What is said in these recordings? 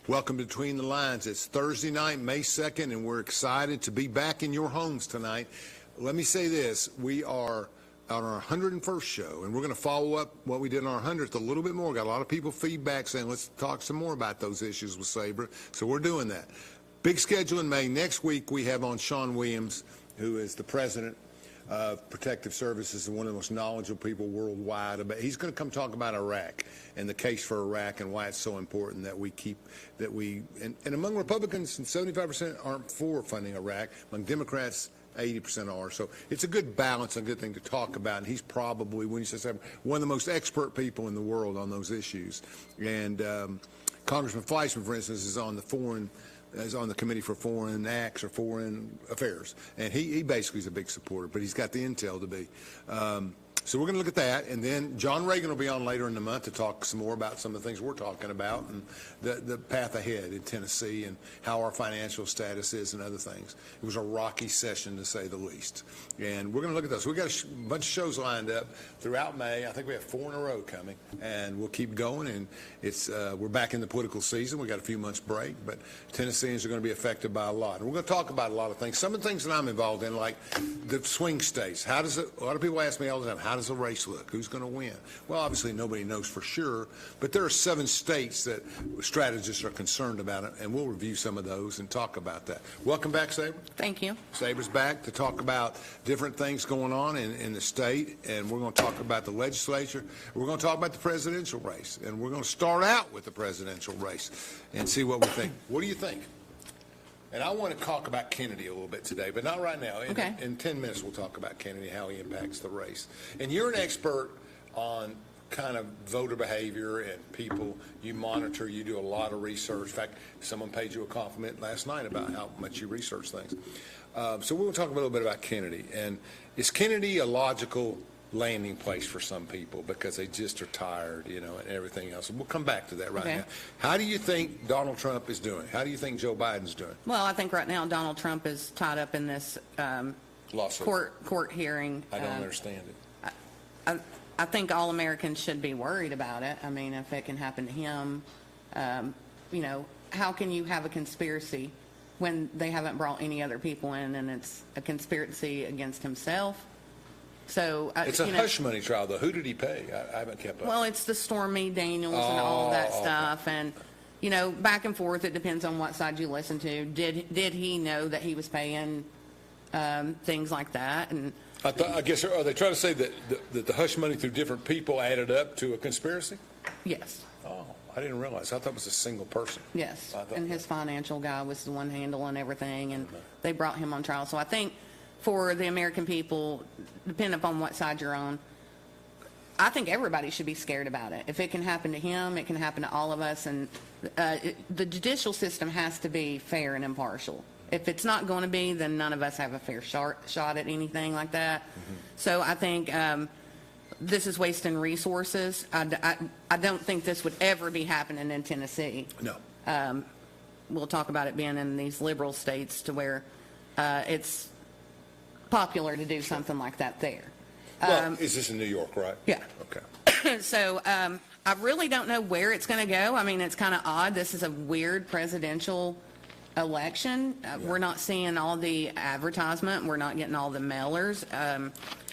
Welcome to Between the Lines. It's Thursday night, May 2nd, and we're excited to be back in your homes tonight. Let me say this. We are on our 101st show, and we're going to follow up what we did on our 100th a little bit more. Got a lot of people feedback saying, let's talk some more about those issues with Sabra. So we're doing that. Big schedule in May. Next week, we have on Sean Williams, who is the president of Protective Services and one of the most knowledgeable people worldwide. He's going to come talk about Iraq and the case for Iraq and why it's so important that and among Republicans, 75% aren't for funding Iraq. Among Democrats, 80% are. So it's a good balance, a good thing to talk about. And he's probably, when you say one of the most expert people in the world on those issues. And Congressman Fleischman, for instance, is on the Committee for Foreign Acts or Foreign Affairs, and he basically is a big supporter, but he's got the intel to be. So we're going to look at that, and then John Reagan will be on later in the month to talk some more about some of the things we're talking about and the path ahead in Tennessee and how our financial status is and other things. It was a rocky session, to say the least, and we're going to look at those. We've got a bunch of shows lined up throughout May. I think we have 4 in a row coming, and we'll keep going, and we're back in the political season. We've got a few months break, but Tennesseans are going to be affected by a lot, and we're going to talk about a lot of things. Some of the things that I'm involved in, like the swing states. A lot of people ask me all the time, how does the race look? Who's going to win? Well, obviously nobody knows for sure, but there are 7 states that strategists are concerned about it, and we'll review some of those and talk about that. Welcome back, Sabra. Thank you. Sabra's back to talk about different things going on in the state, and we're going to talk about the legislature. We're going to talk about the presidential race, and we're going to start out with the presidential race and see what we think. What do you think? And I want to talk about Kennedy a little bit today, but not right now. Okay. In 10 minutes, we'll talk about Kennedy, how he impacts the race. And you're an expert on kind of voter behavior and people. You monitor, you do a lot of research. In fact, someone paid you a compliment last night about how much you research things. So we're going to talk a little bit about Kennedy. And is Kennedy a logical landing place for some people because they just are tired, and everything else? We'll come back to that right now. How do you think Donald Trump is doing? How do you think Joe Biden's doing? Well, I think right now Donald Trump is tied up in this court hearing. I don't understand it. I think all Americans should be worried about it. I mean, if it can happen to him, how can you have a conspiracy when they haven't brought any other people in, and it's a conspiracy against himself? So it's a hush money trial, though. Who did he pay? I haven't kept up. Well, it's the Stormy Daniels and all that stuff, and back and forth. It depends on what side you listen to. Did he know that he was paying things like that? And I guess are they trying to say that the hush money through different people added up to a conspiracy? Yes. Oh, I didn't realize. I thought it was a single person. Yes, and his financial guy was the one handling everything, and they brought him on trial. So I think for the American people, depending upon what side you're on, I think everybody should be scared about it. If it can happen to him, it can happen to all of us. And the judicial system has to be fair and impartial. If it's not going to be, then none of us have a fair shot at anything like that. Mm-hmm. So I think this is wasting resources. I don't think this would ever be happening in Tennessee. No. We'll talk about it being in these liberal states to where it's popular to do something like that there. Well, is this in New York, right? Yeah. Okay. So I really don't know where it's going to go. I mean, it's kind of odd. This is a weird presidential election. We're not seeing all the advertisement. We're not getting all the mailers.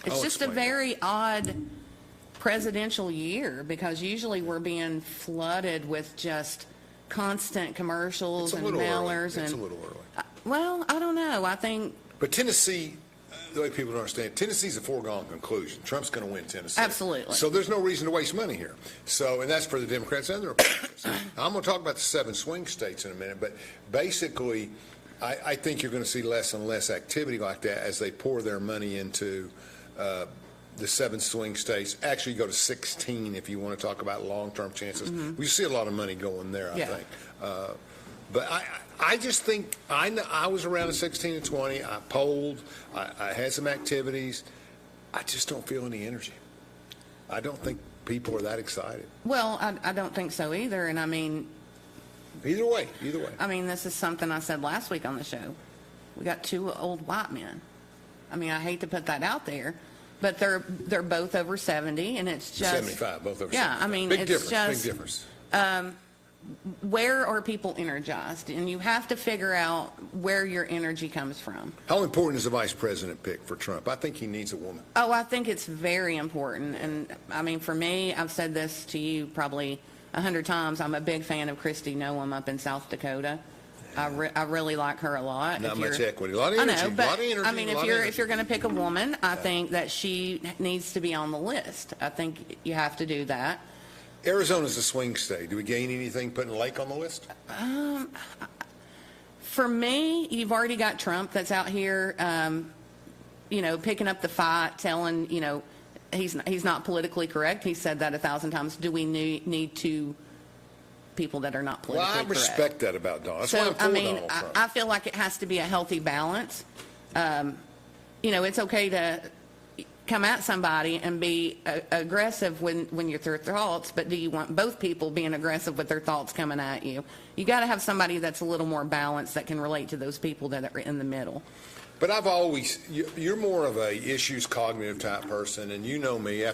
It's just a very odd presidential year because usually we're being flooded with just constant commercials and mailers. It's a little early. Well, I don't know. I think. But Tennessee, the way people don't understand, Tennessee's a foregone conclusion. Trump's going to win Tennessee. Absolutely. So there's no reason to waste money here. So, and that's for the Democrats and the Republicans. I'm going to talk about the 7 swing states in a minute, but basically, I think you're going to see less and less activity like that as they pour their money into the 7 swing states. Actually, go to 16 if you want to talk about long-term chances. Mm-hmm. We see a lot of money going there, I think. But I just think I was around in 16 and 20. I polled. I had some activities. I just don't feel any energy. I don't think people are that excited. Well, I don't think so either. And I mean, either way. I mean, this is something I said last week on the show. We got 2 old white men. I mean, I hate to put that out there, but they're both over 70, and it's just 75, both over 75. Yeah, I mean, big it's difference. just Big difference. where are people energized? And you have to figure out where your energy comes from. How important is the vice president pick for Trump? I think he needs a woman. Oh, I think it's very important. And I mean, for me, I've said this to you probably 100 times. I'm a big fan of Kristi Noem up in South Dakota. I really like her a lot. Not much equity, a lot of energy. I know, but a lot of energy, I mean, if you're going to pick a woman, I think that she needs to be on the list. I think you have to do that. Arizona's a swing state. Do we gain anything putting Lake on the list? For me, you've already got Trump that's out here, picking up the fight, telling, he's not politically correct. He said that 1,000 times. Do we need to people that are not politically correct? Well, I respect that about Donald. That's why I'm for Donald Trump. I feel like it has to be a healthy balance. It's okay to come at somebody and be aggressive when you're through thoughts, but do you want both people being aggressive with their thoughts coming at you? You got to have somebody that's a little more balanced that can relate to those people that are in the middle. But you're more of a issues cognitive type person, and you know me.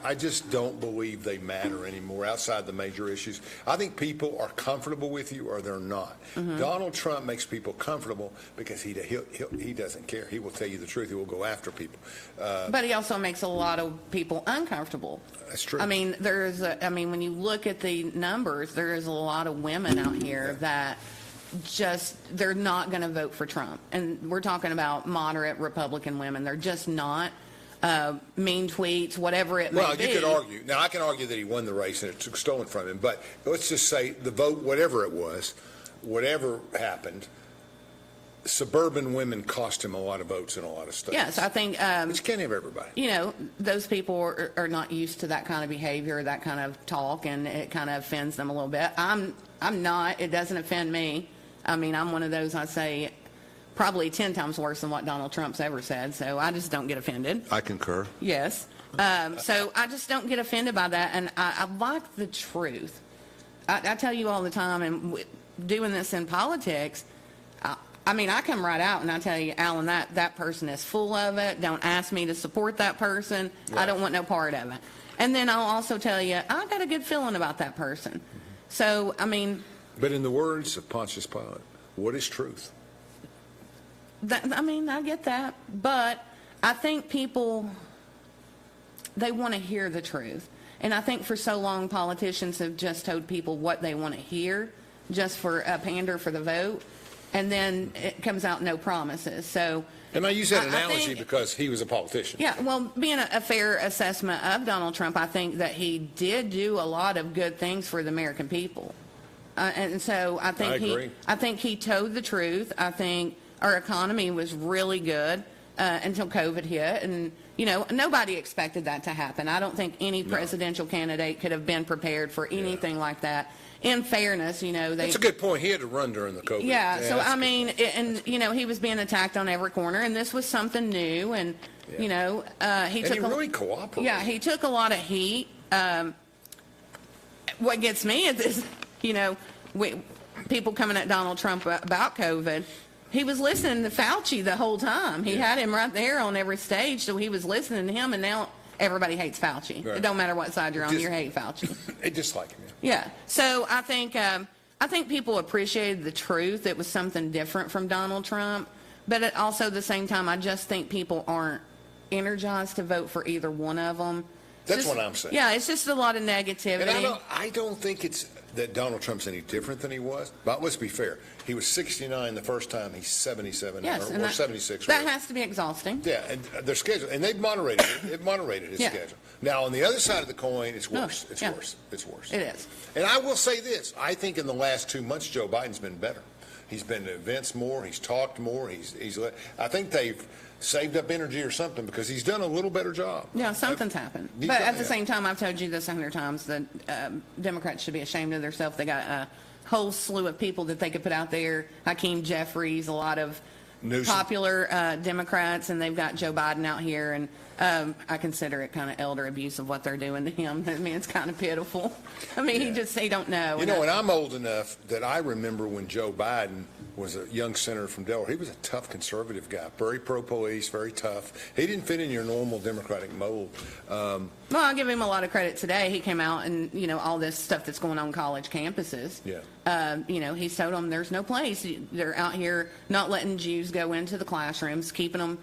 I just don't believe they matter anymore outside the major issues. I think people are comfortable with you or they're not. Mm-hmm. Donald Trump makes people comfortable because he doesn't care. He will tell you the truth. He will go after people. But he also makes a lot of people uncomfortable. That's true. I mean, when you look at the numbers, there is a lot of women out here that they're not going to vote for Trump. And we're talking about moderate Republican women. They're just not. Mean tweets, whatever it may be. Well, you could argue. Now, I can argue that he won the race and it took stolen from him. But let's just say the vote, whatever it was, whatever happened, suburban women cost him a lot of votes in a lot of states. Yes, I think. But you can't have everybody. Those people are not used to that kind of behavior, that kind of talk, and it kind of offends them a little bit. I'm not. It doesn't offend me. I mean, I'm one of those, I say, probably 10 times worse than what Donald Trump's ever said, so I just don't get offended. I concur. Yes. So I just don't get offended by that, and I like the truth. I tell you all the time, and doing this in politics, I come right out and I tell you, Alan, that person is full of it. Don't ask me to support that person. Yeah. I don't want no part of it. And then I'll also tell you, I got a good feeling about that person. So, But in the words of Pontius Pilate, what is truth? I get that. But I think people, they want to hear the truth. And I think for so long, politicians have just told people what they want to hear, just for a pander for the vote. And then it comes out no promises. So. And I use that analogy because he was a politician. Yeah, well, being a fair assessment of Donald Trump, I think that he did do a lot of good things for the American people. And so I think he told the truth. I think our economy was really good until COVID hit. And, nobody expected that to happen. I don't think any presidential candidate could have been prepared for anything like that. In fairness, That's a good point. He had to run during the COVID. Yeah, so, he was being attacked on every corner, and this was something new. And, he really cooperated. Yeah, he took a lot of heat. What gets me is this. People coming at Donald Trump about COVID, he was listening to Fauci the whole time. He had him right there on every stage, so he was listening to him, and now everybody hates Fauci. Right. It don't matter what side you're on, you hate Fauci. They dislike him. Yeah. So I think people appreciated the truth. It was something different from Donald Trump, but at also the same time, I just think people aren't energized to vote for either one of them. That's what I'm saying. Yeah, it's just a lot of negativity. And I don't think it's that Donald Trump's any different than he was. But let's be fair. He was 69 the first time. He's 77 or 76. That has to be exhausting. Yeah, and their schedule. And they've moderated it. It moderated his schedule. Now, on the other side of the coin, it's worse. It's worse. It's worse. It is. And I will say this. I think in the last 2 months, Joe Biden's been better. He's been to events more. He's talked more. I think they've saved up energy or something because he's done a little better job. Yeah, something's happened. But at the same time, I've told you this 100 times, that Democrats should be ashamed of themselves. They got a whole slew of people that they could put out there. Hakeem Jeffries, a lot of popular Democrats, and they've got Joe Biden out here, and I consider it kind of elder abuse of what they're doing to him. I mean, it's kind of pitiful. I mean, they don't know. You know, and I'm old enough that I remember when Joe Biden was a young senator from Delaware. He was a tough conservative guy, very pro-police, very tough. He didn't fit in your normal Democratic mold. Well, I'll give him a lot of credit today. He came out and, all this stuff that's going on college campuses. Yeah. He's told them there's no place. They're out here not letting Jews go into the classrooms, keeping them,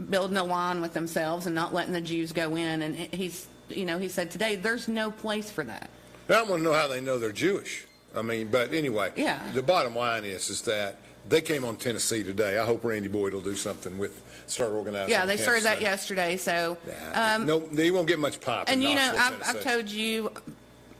building a line with themselves and not letting the Jews go in. And he said today, there's no place for that. I don't want to know how they know they're Jewish. I mean, but anyway, the bottom line is that they came on Tennessee today. I hope Randy Boyd will do something start organizing. Yeah, they started that yesterday. So no, they won't get much pop. And I've told you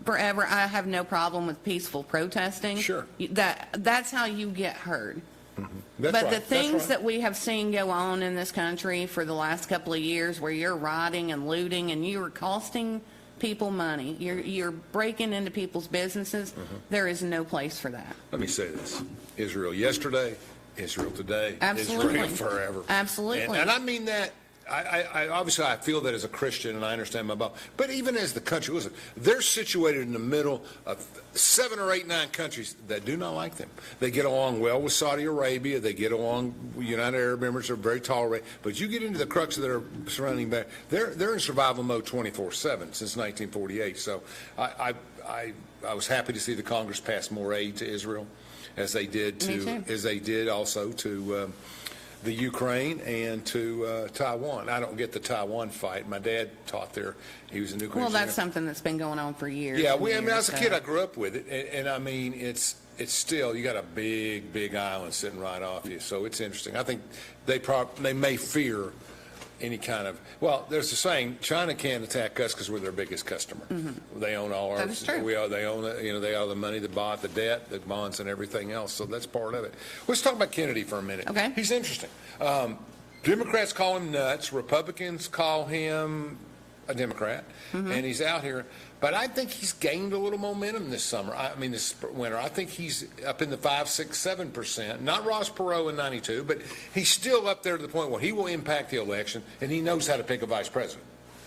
forever, I have no problem with peaceful protesting. Sure. That's how you get heard. Mm-hmm. But the things that we have seen go on in this country for the last couple of years, where you're rioting and looting and you are costing people money, you're breaking into people's businesses, there is no place for that. Let me say this. Israel yesterday, Israel today, Absolutely. Israel forever. Absolutely. And I mean that. I obviously I feel that as a Christian, and I understand my Bible. But even as the country, listen, they're situated in the middle of 7 or 8, 9 countries that do not like them. They get along well with Saudi Arabia. They get along. United Arab Emirates are very tolerant. But you get into the crux that are surrounding back. They're in survival mode 24/7 since 1948. So I was happy to see the Congress pass more aid to Israel, as they did also to the Ukraine and to Taiwan. I don't get the Taiwan fight. My dad taught there. He was a nuclear engineer. That's something that's been going on for years. Yeah, as a kid, I grew up with it. And I mean, it's still, you got a big island sitting right off you. So it's interesting. I think they may fear any kind of, well, there's a saying, China can't attack us because we're their biggest customer. They own all our, that is true. They own they own the money, the bond, the debt, the bonds, and everything else. So that's part of it. Let's talk about Kennedy for a minute. Okay. He's interesting. Democrats call him nuts. Republicans call him a Democrat, and he's out here. But I think he's gained a little momentum this summer. This winter. I think he's up in the 5, 6, 7%. Not Ross Perot in '92, but he's still up there to the point where he will impact the election, and he knows how to pick a vice president.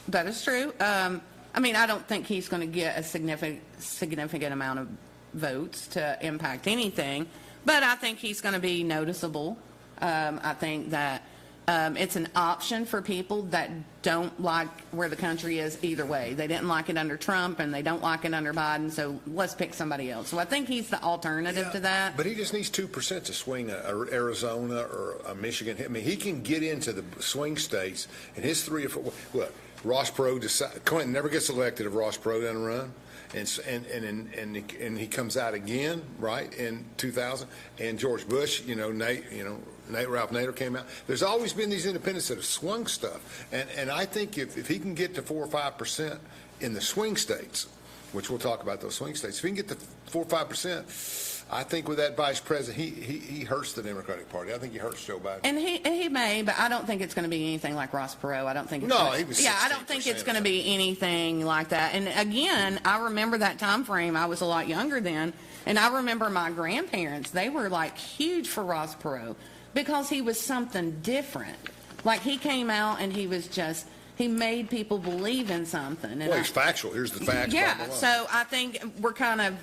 That is true. I don't think he's going to get a significant amount of votes to impact anything, but I think he's going to be noticeable. I think that it's an option for people that don't like where the country is either way. They didn't like it under Trump, and they don't like it under Biden, so let's pick somebody else. So I think he's the alternative to that. But he just needs 2% to swing Arizona or Michigan. I mean, he can get into the swing states, and his 3 or 4. Look, Ross Perot Clinton never gets elected if Ross Perot doesn't run. And he comes out again, right, in 2000. And George Bush, Ralph Nader came out. There's always been these independents that have swung stuff. And I think if he can get to 4 or 5% in the swing states, which we'll talk about those swing states, if he can get to 4 or 5%, I think with that vice president, he hurts the Democratic Party. I think he hurts Joe Biden. And he may, but I don't think it's going to be anything like Ross Perot. I don't think. He was. Yeah, I don't think it's going to be anything like that. And again, I remember that time frame. I was a lot younger then, and I remember my grandparents. They were like huge for Ross Perot because he was something different. Like he came out and he was just. He made people believe in something. And he's factual. Here's the facts. Yeah, so I think we're kind of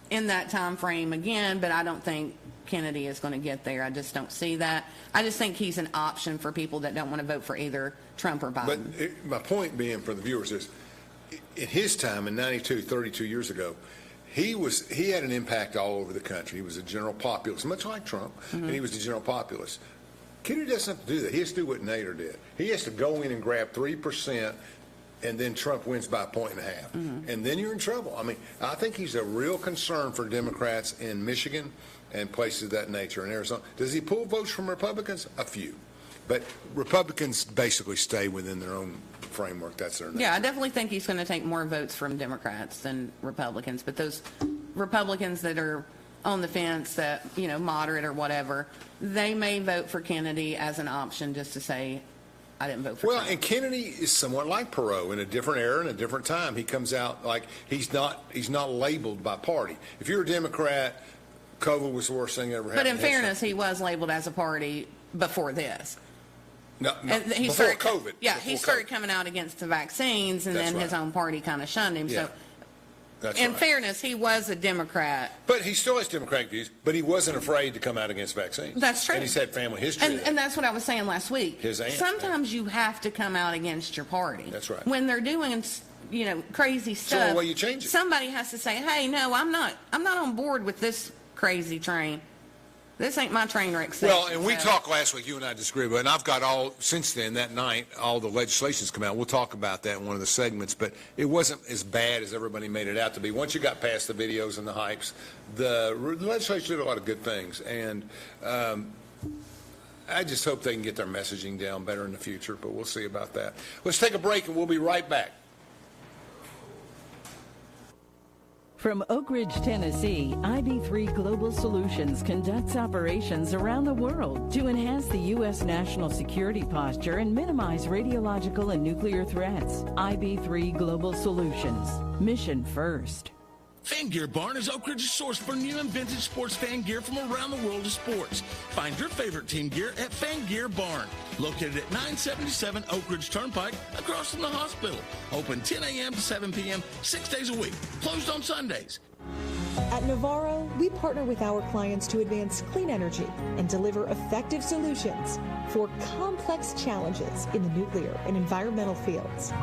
in that time frame again, but I don't think Kennedy is going to get there. I just don't see that. I just think he's an option for people that don't want to vote for either Trump or Biden. But my point being for the viewers is, in his time in '92, 32 years ago, he had an impact all over the country. He was a general populist, much like Trump, and he was a general populist. Kennedy doesn't have to do that. He has to do what Nader did. He has to go in and grab 3%, and then Trump wins by 1.5 points. And then you're in trouble. I think he's a real concern for Democrats in Michigan and places of that nature in Arizona. Does he pull votes from Republicans? A few. But Republicans basically stay within their own framework. That's their nature. Yeah, I definitely think he's going to take more votes from Democrats than Republicans. But those Republicans that are on the fence, that, moderate or whatever, they may vote for Kennedy as an option just to say, I didn't vote for Trump. And Kennedy is somewhat like Perot in a different era and a different time. He comes out like he's not labeled by party. If you're a Democrat, COVID was the worst thing ever happened. But in fairness, he was labeled as a party before this. No, And he before started, COVID. Yeah, Before he started COVID. coming out against the vaccines, and That's then his right. own party kind of shunned him. Yeah. So, That's in right. fairness, he was a Democrat. But he still has Democratic views, but he wasn't afraid to come out against vaccines. That's true. And he's had family history. And that's what I was saying last week. His aunt, Sometimes you have to come out against your party. That's right. When they're doing, crazy stuff. the only way you change it. Somebody has to say, "Hey, no, I'm not on board with this crazy train. This ain't my train wreck station." Well, and we talked last week, you and I disagreed, and I've got since then, that night, all the legislation's come out. We'll talk about that in one of the segments, but it wasn't as bad as everybody made it out to be. Once you got past the videos and the hypes, the legislature did a lot of good things, and I just hope they can get their messaging down better in the future, but we'll see about that. Let's take a break, and we'll be right back. From Oak Ridge, Tennessee, IB3 Global Solutions conducts operations around the world to enhance the U.S. national security posture and minimize radiological and nuclear threats. IB3 Global Solutions. Mission first. Fan Gear Barn is Oak Ridge's source for new and vintage sports fan gear from around the world of sports. Find your favorite team gear at Fan Gear Barn, located at 977 Oak Ridge Turnpike, across from the hospital. Open 10 a.m. to 7 p.m., 6 days a week. Closed on Sundays. At Navarro, we partner with our clients to advance clean energy and deliver effective solutions for complex challenges in the nuclear and environmental fields.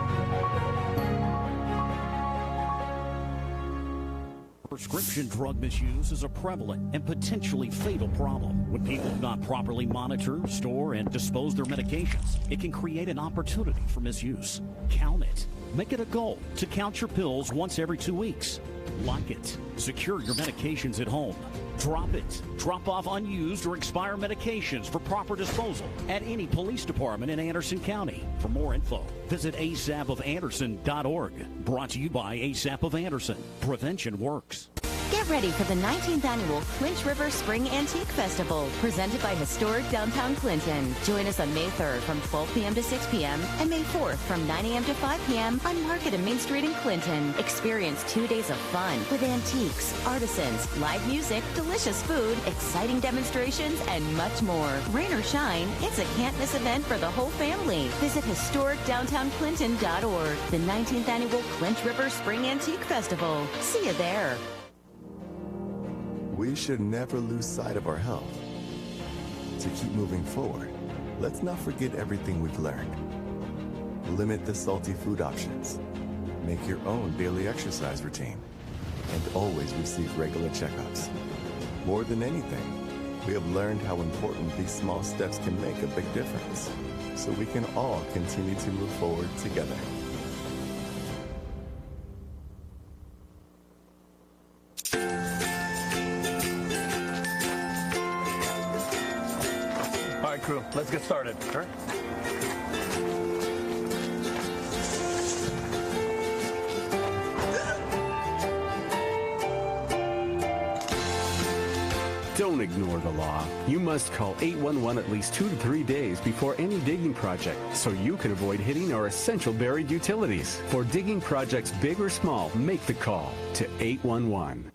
Prescription drug misuse is a prevalent and potentially fatal problem. When people do not properly monitor, store, and dispose their medications, it can create an opportunity for misuse. Count it. Make it a goal to count your pills once every 2 weeks. Lock it. Secure your medications at home. Drop it. Drop off unused or expired medications for proper disposal at any police department in Anderson County. For more info, visit asapofanderson.org. Brought to you by ASAP of Anderson. Prevention works. Get ready for the 19th annual Clinch River Spring Antique Festival, presented by historic downtown Clinton. Join us on May 3rd from 12 p.m. to 6 p.m. and May 4th from 9 a.m. to 5 p.m. on Market and Main Street in Clinton. Experience 2 days of fun with antiques, artisans, live music, delicious food, exciting demonstrations, and much more. Rain or shine, it's a can't-miss event for the whole family. Visit historicdowntownclinton.org. The 19th annual Clinch River Spring Antique Festival. See you there. We should never lose sight of our health. To keep moving forward, let's not forget everything we've learned. Limit the salty food options. Make your own daily exercise routine. And always receive regular checkups. More than anything, we have learned how important these small steps can make a big difference. So we can all continue to move forward together. All right, crew, let's get started. All right. Don't ignore the law. You must call 811 at least 2 to 3 days before any digging project so you can avoid hitting our essential buried utilities. For digging projects big or small, make the call to 811.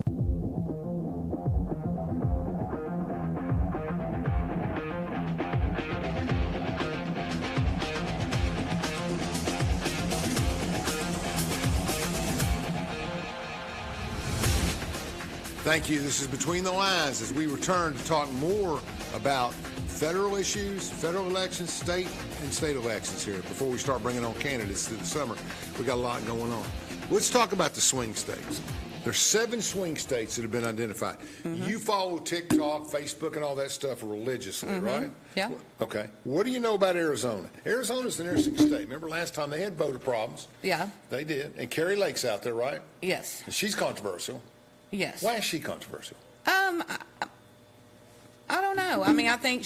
Thank you. This is Between the Lines as we return to talk more about federal issues, federal elections, state and state elections here before we start bringing on candidates through the summer. We got a lot going on. Let's talk about the swing states. There's 7 swing states that have been identified. Mm-hmm. You follow TikTok, Facebook, and all that stuff religiously, mm-hmm. right? Yeah. Okay. What do you know about Arizona? Arizona's an interesting state. Remember last time they had voter problems? Yeah. They did. And Carrie Lake's out there, right? Yes. And she's controversial. Yes. Why is she controversial? I don't know. I mean, I think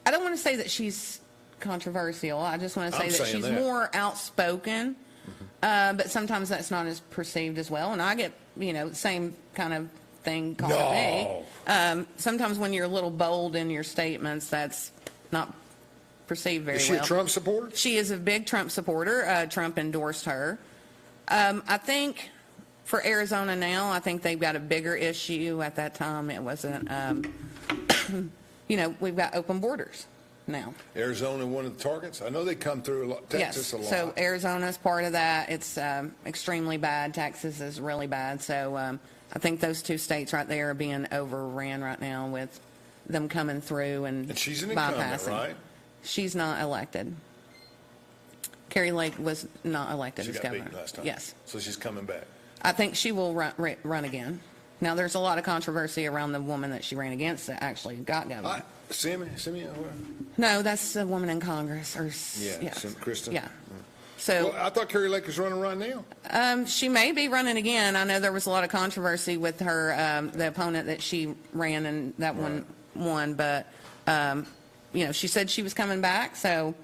I don't want to say that she's controversial. I just want to say that she's more outspoken. Mm-hmm. But sometimes that's not as perceived as well. And I get, same kind of thing called me. Sometimes when you're a little bold in your statements, that's not perceived very well. Is she a Trump supporter? She is a big Trump supporter. Trump endorsed her. I think For Arizona now, I think they've got a bigger issue. At that time, it wasn't, we've got open borders now. Arizona, one of the targets? I know they come through a lot, Texas a lot. So Arizona's part of that. It's extremely bad. Texas is really bad. So I think those two states right there are being overran right now with them coming through and she's an incumbent, bypassing. right? She's not elected. Carrie Lake was not elected She as got governor. beaten last time. Yes. So she's coming back. I think she will run again. Now, there's a lot of controversy around the woman that she ran against that actually got governor. Simi? No, that's a woman in Congress. Kristen? Yeah. So I thought Carrie Lake was running right now. She may be running again. I know there was a lot of controversy with her, the opponent that she ran, and that one won. But, she said she was coming back, so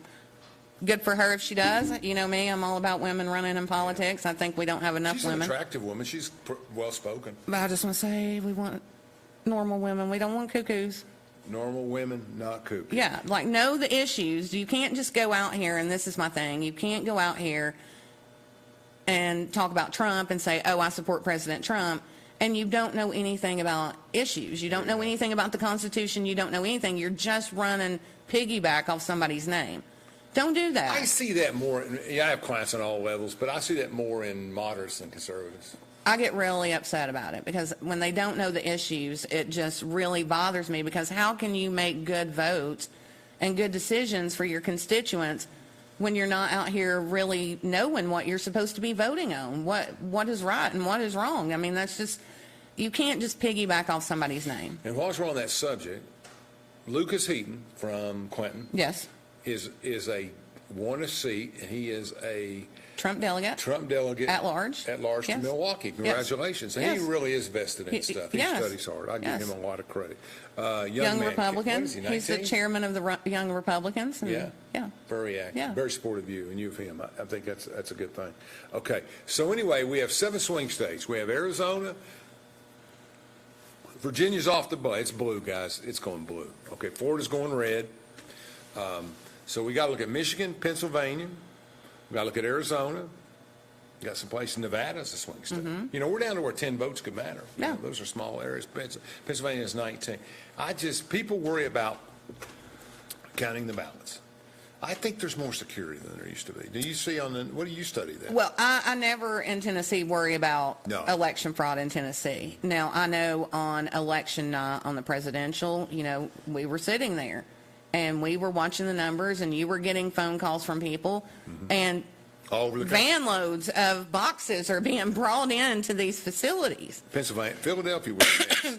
good for her if she does. You know me, I'm all about women running in politics. I think we don't have enough women. She's an attractive woman. She's well-spoken. But I just want to say we want normal women. We don't want cuckoos. Normal women, not cuckoos. Yeah, know the issues. You can't just go out here, and this is my thing, you can't go out here and talk about Trump and say, oh, I support President Trump, and you don't know anything about issues. You don't know anything about the Constitution. You don't know anything. You're just running piggyback off somebody's name. Don't do that. I see that more. I have clients on all levels, but I see that more in moderates than conservatives. I get really upset about it because when they don't know the issues, it just really bothers me, because how can you make good votes and good decisions for your constituents when you're not out here really knowing what you're supposed to be voting on, what is right and what is wrong? I mean, that's just, you can't just piggyback off somebody's name. And while we're on that subject, Lucas Heaton from Clinton. Yes. Is won a seat, and he is a Trump delegate at large yes. To Milwaukee. Congratulations. Yes. And he really is vested in stuff. He studies hard. I give him a lot of credit. Young man, Republican. What is he, 19? He's the chairman of the Young Republicans. And, yeah. Very active. Yeah. Very supportive of you and you of him. I think that's a good thing. Okay. So anyway, we have 7 swing states. We have Arizona. Virginia's off the bus. It's blue, guys. It's going blue. Okay. Florida's going red. So we got to look at Michigan, Pennsylvania. We got to look at Arizona. We got some place in Nevada as a swing state. Mm-hmm. We're down to where 10 votes could matter. Yeah. Those are small areas. Pennsylvania is 19. People worry about counting the ballots. I think there's more security than there used to be. Do you see what do you study there? Well, I never in Tennessee worry about election fraud in Tennessee. Now, I know on election night on the presidential, we were sitting there and we were watching the numbers, and you were getting phone calls from people, and all over the van loads of boxes are being brought into these facilities. Philadelphia was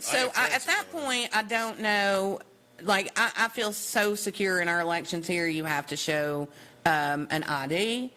So at that point, I don't know. I feel so secure in our elections here. You have to show an ID.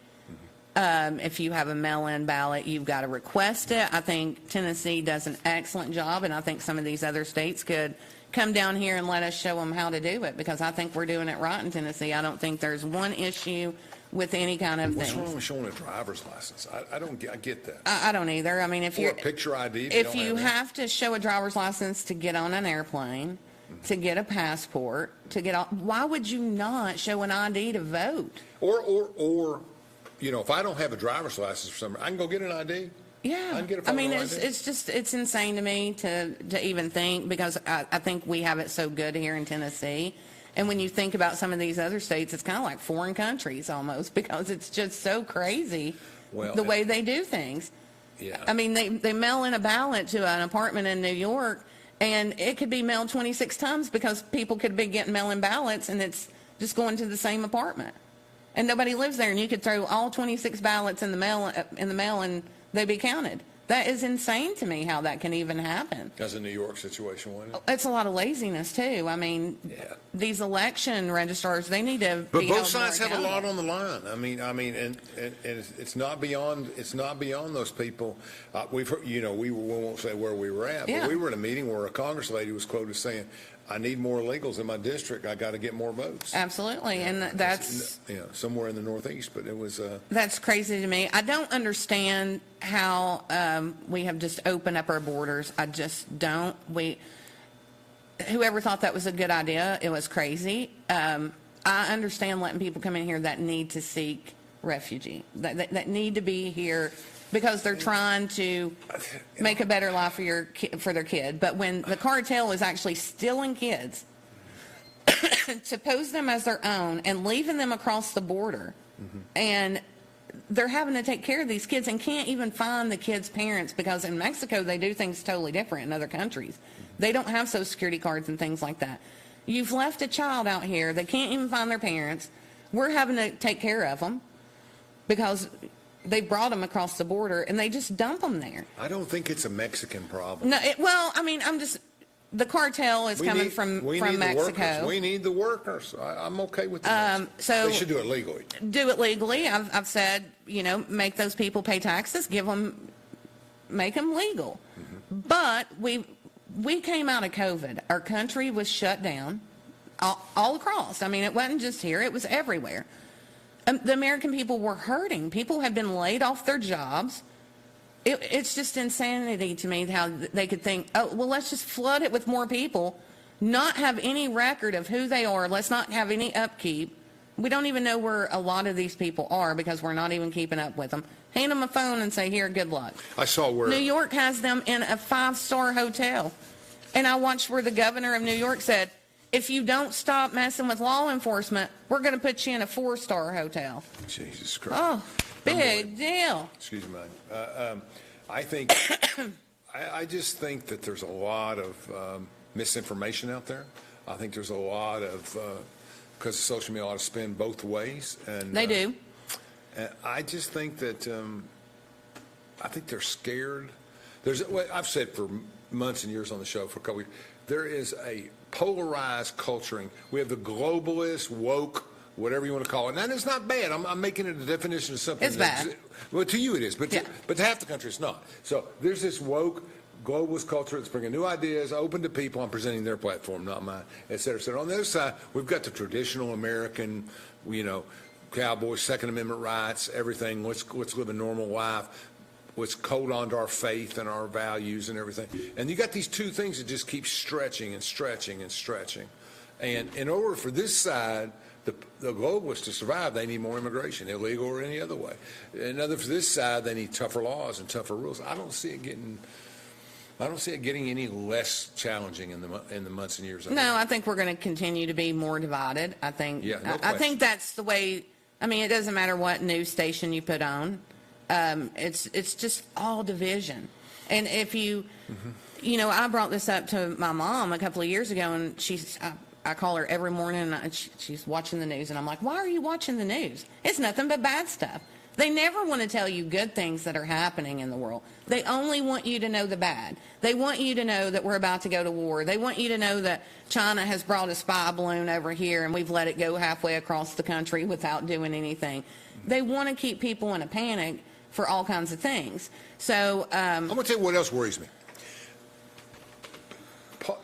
If you have a mail-in ballot, you've got to request it. I think Tennessee does an excellent job, and I think some of these other states could come down here and let us show them how to do it, because I think we're doing it right in Tennessee. I don't think there's one issue with any kind of What's thing. wrong with showing a driver's license? I get that. I don't either. I mean, if you're a picture ID, if you have to show a driver's license to get on an airplane, to get a passport, why would you not show an ID to vote? Or if I don't have a driver's license for some reason, I can go get an ID. Yeah, I can get a photo ID. it's insane to me to even think, because I think we have it so good here in Tennessee. And when you think about some of these other states, it's kind of like foreign countries almost, because it's just so crazy the way they do things. Yeah. I mean, they mail in a ballot to an apartment in New York, and it could be mailed 26 times because people could be getting mail-in ballots, and it's just going to the same apartment. And nobody lives there, and you could throw all 26 ballots in the mail, and they'd be counted. That is insane to me how that can even happen. That's a New York situation, wasn't it? It's a lot of laziness, too. I mean, these election registrars, they need to be held more accountable. But both sides have a lot on the line. I mean, and it's not beyond those people. We've heard, we won't say where we were at, but we were in a meeting where a Congress lady was quoted saying, I need more illegals in my district. I got to get more votes. Absolutely, and that's somewhere in the Northeast, but it was. That's crazy to me. I don't understand how we have just opened up our borders. I just don't. Whoever thought that was a good idea, it was crazy. I understand letting people come in here that need to seek refugee, that need to be here because they're trying to make a better life for their kid. But when the cartel is actually stealing kids to pose them as their own and leaving them across the border, and they're having to take care of these kids and can't even find the kids' parents, because in Mexico they do things totally different in other countries. They don't have Social Security cards and things like that. You've left a child out here, they can't even find their parents. We're having to take care of them because they brought them across the border and they just dump them there. I don't think it's a Mexican problem. No, the cartel is coming from Mexico. We need the workers. I'm okay with that. So they should do it legally. Do it legally. I've said, make those people pay taxes, make them legal. But we came out of COVID. Our country was shut down all across. I mean, it wasn't just here. It was everywhere. The American people were hurting. People had been laid off their jobs. It's just insanity to me how they could think, oh, well, let's just flood it with more people, not have any record of who they are. Let's not have any upkeep. We don't even know where a lot of these people are because we're not even keeping up with them. Hand them a phone and say, here, good luck. I saw where New York has them in a 5-star hotel. And I watched where the governor of New York said, if you don't stop messing with law enforcement, we're going to put you in a 4-star hotel. Jesus Christ. Oh, big deal. Excuse me. I think, I just think that there's a lot of misinformation out there. I think there's a lot of, because of social media, a lot of spin both ways. And they do. And I just think that, I think they're scared. I've said for months and years on the show, for a couple weeks, there is a polarized culturing. We have the globalist, woke, whatever you want to call it. And it's not bad. I'm making it a definition of something. It's bad. Well, to you it is, but to half the country it's not. So there's this woke, globalist culture that's bringing new ideas, open to people. I'm presenting their platform, not mine, et cetera, et cetera. On the other side, we've got the traditional American, cowboys, Second Amendment rights, everything. Let's live a normal life. Let's hold on to our faith and our values and everything. And you got these two things that just keep stretching and stretching and stretching. And in order for this side, the globalists to survive, they need more immigration, illegal or any other way. For this side, they need tougher laws and tougher rules. I don't see it getting any less challenging in the months and years ahead. No, I think we're going to continue to be more divided. I think that's the way. I mean, it doesn't matter what news station you put on. It's just all division. And if you, I brought this up to my mom a couple of years ago, and I call her every morning, and she's watching the news, and I'm like, why are you watching the news? It's nothing but bad stuff. They never want to tell you good things that are happening in the world. They only want you to know the bad. They want you to know that we're about to go to war. They want you to know that China has brought a spy balloon over here, and we've let it go halfway across the country without doing anything. They want to keep people in a panic for all kinds of things. So I'm going to tell you what else worries me.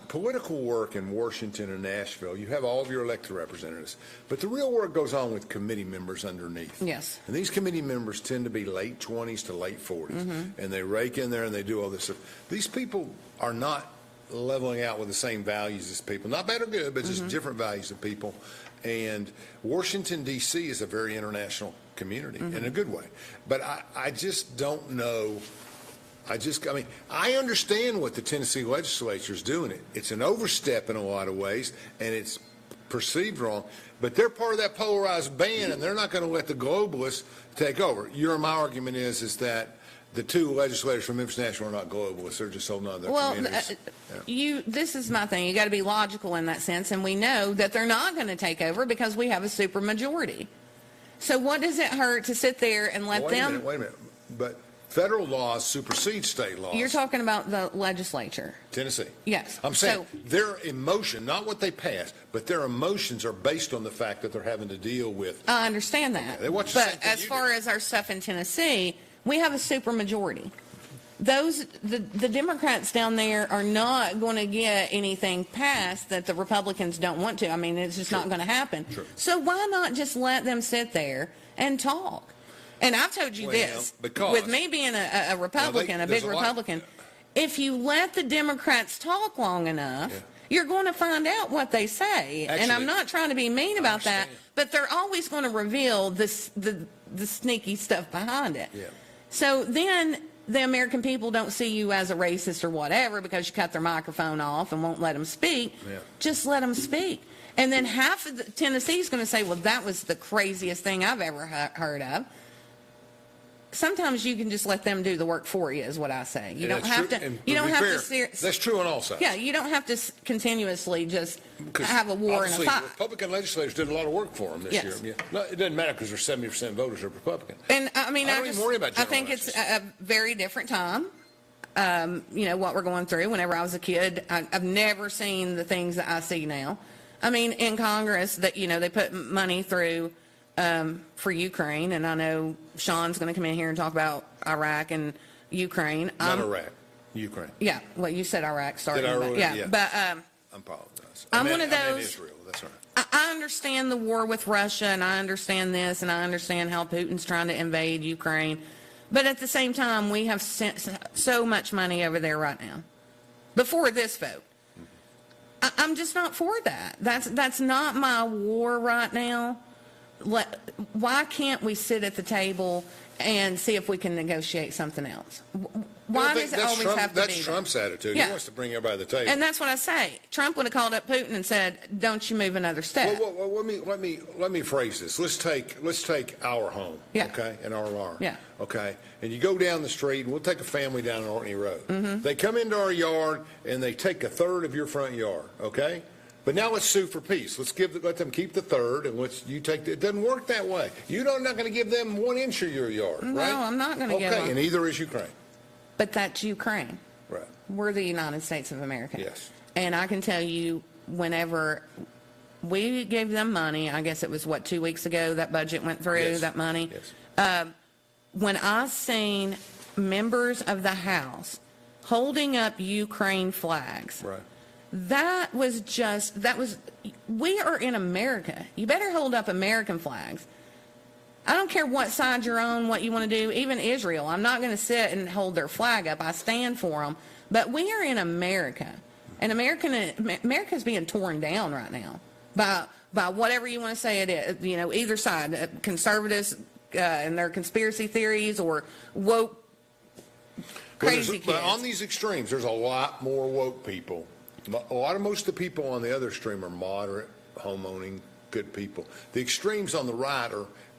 Political work in Washington and Nashville, you have all of your elected representatives, but the real work goes on with committee members underneath. Yes. And these committee members tend to be late 20s to late 40s, and they rake in there and they do all this stuff. These people are not leveling out with the same values as people. Not bad or good, but just different values of people. And Washington, D.C. is a very international community in a good way. But I just don't know. I understand what the Tennessee legislature is doing. It's an overstep in a lot of ways, and it's perceived wrong. But they're part of that polarized band, and they're not going to let the globalists take over. My argument is that the two legislators from Memphis Nashville are not globalists. They're just holding on to their communities. This is my thing. You got to be logical in that sense, and we know that they're not going to take over because we have a super majority. So what does it hurt to sit there and let them? Wait a minute. But federal laws supersede state laws. You're talking about the legislature. Tennessee. Yes. I'm saying their emotion, not what they pass, but their emotions are based on the fact that they're having to deal with. I understand that. They watch the same but thing as far as our stuff in Tennessee, we have a super majority. The Democrats down there are not going to get anything passed that the Republicans don't want to. I mean, it's just not going to happen. Sure. So why not just let them sit there and talk? And I've told you this, with me being a Republican, a big Republican, if you let the Democrats talk long enough, you're going to find out what they say. Actually, and I'm not trying to be mean about that, but they're always going to reveal the sneaky stuff behind it. Yeah. So then the American people don't see you as a racist or whatever because you cut their microphone off and won't let them speak. Yeah. Just let them speak. And then half of Tennessee is going to say, well, that was the craziest thing I've ever heard of. Sometimes you can just let them do the work for you, is what I say. You don't have to. You don't have to. That's true on all sides. Yeah, you don't have to continuously just have a war and a fight. Republican legislators did a lot of work for them this year. Yeah. No, it doesn't matter because there's 70% voters are Republican. And I mean, I don't even worry about I think it's a very different time. What we're going through. Whenever I was a kid, I've never seen the things that I see now. I mean, in Congress, that they put money through for Ukraine, and I know Sean's going to come in here and talk about Iraq and Ukraine. Not Iraq, Ukraine. Yeah, well, you said Iraq. Sorry. Yeah. But I apologize. I'm one of those. I meant Israel. That's right. I understand the war with Russia, and I understand this, and I understand how Putin's trying to invade Ukraine. But at the same time, we have sent so much money over there right now. Before this vote, I'm just not for that. That's not my war right now. Why can't we sit at the table and see if we can negotiate something else? Why does it always have to be That's Trump's attitude. Yeah. He wants to bring everybody to the table. And that's what I say. Trump would have called up Putin and said, "Don't you move another step." Well, let me phrase this. Let's take our home, Yeah. okay, and our yard, Yeah. okay. And you go down the street, and we'll take a family down Orkney Road. Mm-hmm. They come into our yard, and they take a third of your front yard, okay. But now let's sue for peace. Let them keep the third, and you take. It doesn't work that way. You're not going to give them 1 inch of your yard, right? No, I'm not going to give them. Okay, and neither is Ukraine. But that's Ukraine. Right. We're the United States of America. Yes. And I can tell you, whenever we gave them money, I guess it was, 2 weeks ago, that budget went through, Yes. that money. Yes. When I seen members of the House holding up Ukraine flags, Right. we are in America. You better hold up American flags. I don't care what side you're on, what you want to do, even Israel. I'm not going to sit and hold their flag up. I stand for them. But we are in America. And America's being torn down right now by whatever you want to say it is. Either side, conservatives and their conspiracy theories, or woke crazy kids. But on these extremes, there's a lot more woke people. Most of the people on the other extreme are moderate, home-owning, good people. The extremes on the right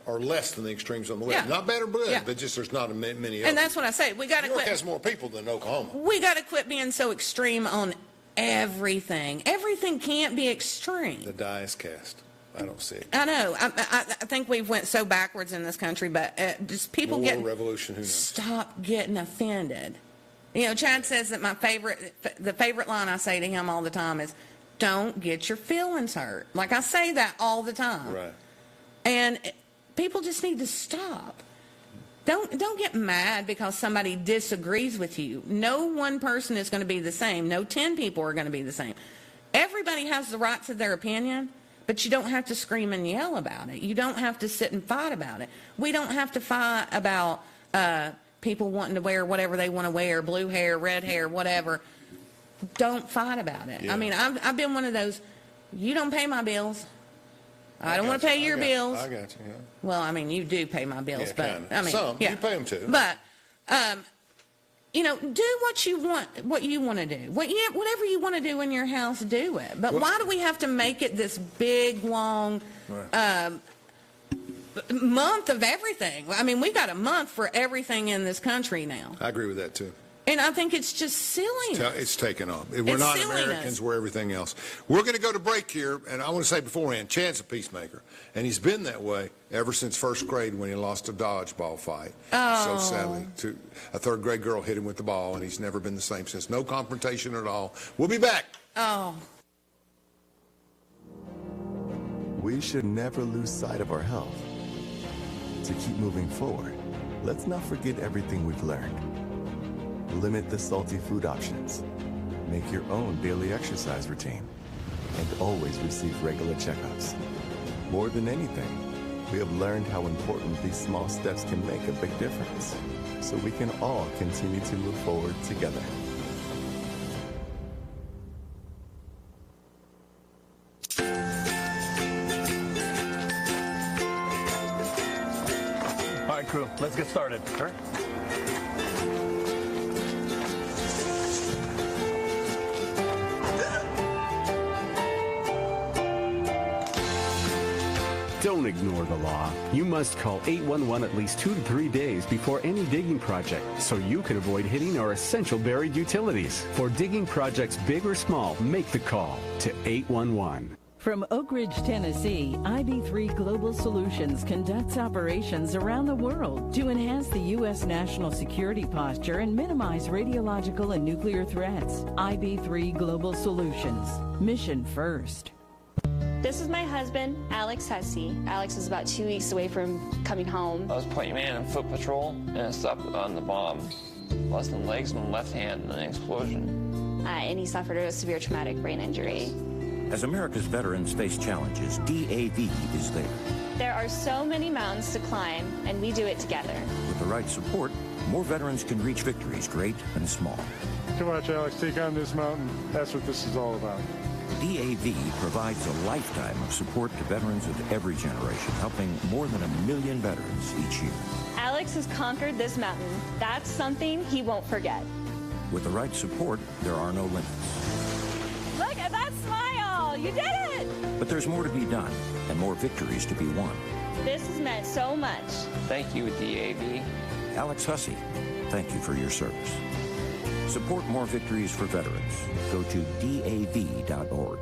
are less than the extremes on the left. Yeah. Not bad or good, Yeah. but just there's not many of them. And that's what I say. We got to New York quit. has more people than Oklahoma. We got to quit being so extreme on everything. Everything can't be extreme. The die is cast. I don't see it. I know. I think we've went so backwards in this country, but just people War, revolution, who knows? stop getting offended. Chad says that the favorite line I say to him all the time is, "Don't get your feelings hurt." Like, I say that all the time. Right. And people just need to stop. Don't get mad because somebody disagrees with you. No one person is going to be the same. No 10 people are going to be the same. Everybody has the right to their opinion, but you don't have to scream and yell about it. You don't have to sit and fight about it. We don't have to fight about people wanting to wear whatever they want to wear, blue hair, red hair, whatever. Don't fight about it. Yeah. I mean, I've been one of those, you don't pay my bills. I don't want to pay your bills. I got you, yeah. Well, I mean, you do pay my bills, Yeah, but kinda. I mean, Some. yeah. You pay them too. But, do what you want to do. Whatever you want to do in your house, do it. But why do we have to make it this big, long month of everything? I mean, we got a month for everything in this country now. I agree with that, too. And I think it's just silliness. It's taken off. We're It's not silliness. Americans, we're everything else. We're going to go to break here, and I want to say beforehand, Chad's a peacemaker, and he's been that way ever since first grade when he lost a dodgeball fight. So sadly, a third grade girl hit him with the ball, and he's never been the same since. No confrontation at all. We'll be back. Oh. We should never lose sight of our health. To keep moving forward, let's not forget everything we've learned. Limit the salty food options. Make your own daily exercise routine. And always receive regular checkups. More than anything, we have learned how important these small steps can make a big difference. So we can all continue to move forward together. All right, crew, let's Let's get started. Sure. Don't ignore the law. You must call 811 at least 2 to 3 days before any digging project so you can avoid hitting our essential buried utilities. For digging projects big or small, make the call to 811. From Oak Ridge, Tennessee, IB3 Global Solutions conducts operations around the world to enhance the U.S. national security posture and minimize radiological and nuclear threats. IB3 Global Solutions. Mission first. This is my husband, Alex Hussey. Alex is about 2 weeks away from coming home. I was point man in foot patrol, and I stopped on the bomb. Lost the legs and the left hand in an explosion. And he suffered a severe traumatic brain injury. As America's veterans face challenges, DAV is there. There are so many mountains to climb, and we do it together. With the right support, more veterans can reach victories, great and small. Come on, Alex, take on this mountain. That's what this is all about. DAV provides a lifetime of support to veterans of every generation, helping more than 1 million veterans each year. Alex has conquered this mountain. That's something he won't forget. With the right support, there are no limits. Look at that smile! You did it! But there's more to be done, and more victories to be won. This has meant so much. Thank you, DAV. Alex Hussey, thank you for your service. Support more victories for veterans. Go to DAV.org.